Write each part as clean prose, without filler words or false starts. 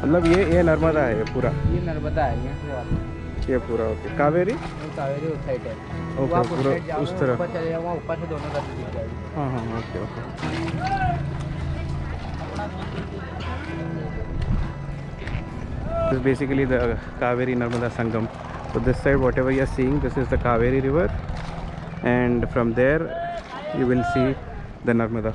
मतलब ये नर्मदा है, ये पूरा ये नर्मदा है, यहाँ से आता ये पूरा। ओके, कावेरी। है। कावेरी उस साइड है। ओके, वो आप पूरा साइड जाओगे, उस तरफ। ऊपर चले जाओ, वहाँ ऊपर से दोनों तरफ दिख जाएगी। हाँ हाँ, okay okay. This is basically the Kaveri Narmada Sangam. So this side, whatever you are seeing, this is the Kaveri river, and from there you will see the Narmada.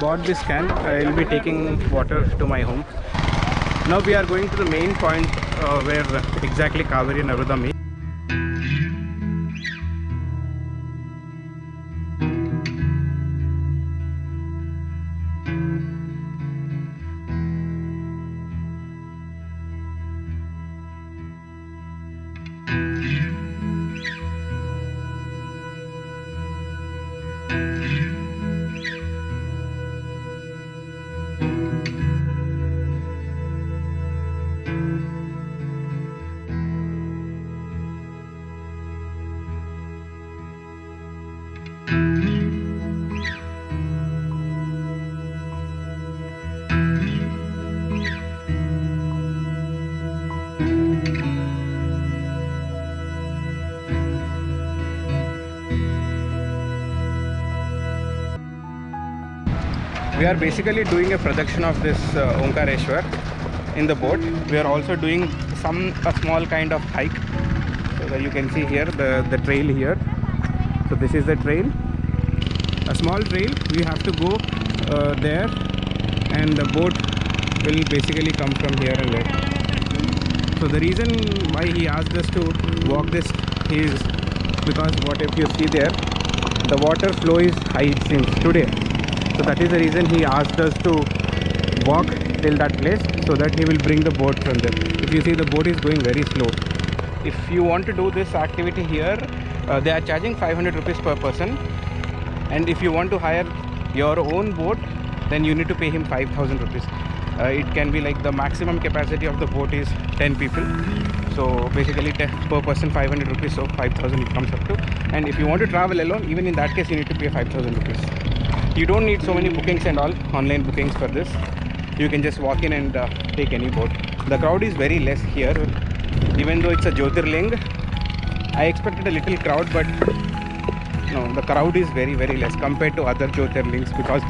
Bought this can. I will be taking water to my home. Now we are going to the main point where exactly Kaveri Narmada meet. We are basically doing a production of this Omkareshwar in the boat. We are also doing a small kind of hike. So that you can see here the trail here. So this is the trail, a small trail. We have to go there, and the boat will basically come from here and there. So the reason why he asked us to walk this is because what if you see there, the water flow is high, it seems, today. So that is the reason he asked us to walk till that place, so that he will bring the boat from there. If you see, the boat is going very slow. If you want to do this activity here, they are charging 500 rupees per person, and if you want to hire your own boat, then you need to pay him 5,000 rupees. It can be like the maximum capacity of the boat is 10 people. So basically per person 500 rupees, so 5,000 it comes up to. And if you want to travel alone, even in that case you need to pay 5,000 rupees. You don't need so many bookings and all, online bookings for this. You can just walk in and take any boat. The crowd is very less here, even though it's a Jyotirling. I expected a little crowd, but no, the crowd is very less compared to other Jyotirlings, because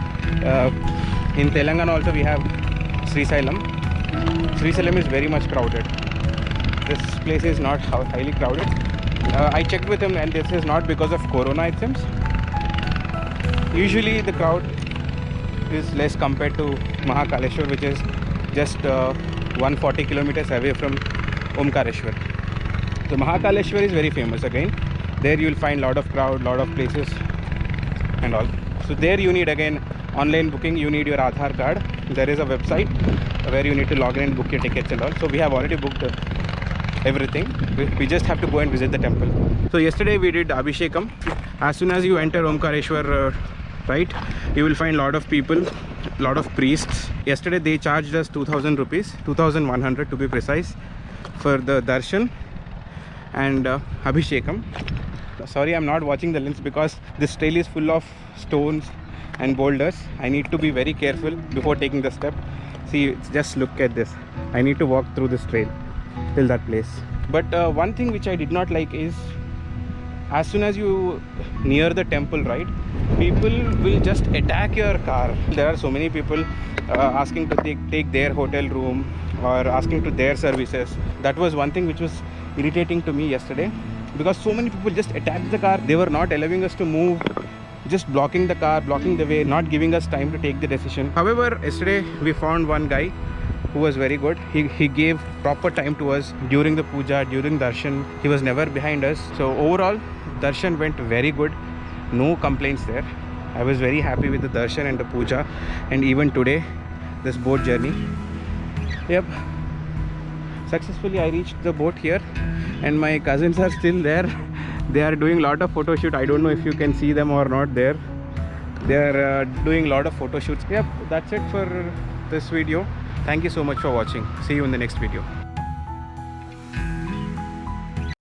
in Telangana also we have Srisailam. Srisailam is very much crowded. This place is not highly crowded. I checked with him, and this is not because of Corona, it seems. Usually the crowd is less compared to Mahakaleshwar, which is just 140 kilometers away from Omkareshwar. So Mahakaleshwar is very famous again. There you will find lot of crowd, lot of places and all. So there you need again online booking. You need your Aadhaar card. There is a website where you need to log in and book your tickets and all. So we have already booked everything. We just have to go and visit the temple. So yesterday we did Abhishekam. As soon as you enter Omkareshwar, right, you will find lot of people, lot of priests. Yesterday they charged us 2,000 rupees, 2,100 to be precise, for the darshan. and Abhishekam. Sorry, I'm not watching the lens because this trail is full of stones and boulders. I need to be very careful before taking the step. See, just look at this. I need to walk through this trail till that place. But one thing which I did not like is, as soon as you near the temple, right, people will just attack your car. There are so many people asking to take their hotel room or asking to their services. That was one thing which was irritating to me yesterday, because so many people just attacked the car. They were not allowing us to move, just blocking the car, blocking the way, not giving us time to take the decision. However, yesterday we found one guy who was very good. He gave proper time to us during the puja, during darshan. He was never behind us. So overall, darshan went very good. No complaints there. I was very happy with the darshan and the puja, and even today, this boat journey. Yep. Successfully I reached the boat here, and my cousins are still there. They are doing a lot of photo shoot. I don't know if you can see them or not there. They are doing a lot of photo shoots. Yep, that's it for this video. Thank you so much for watching. See you in the next video.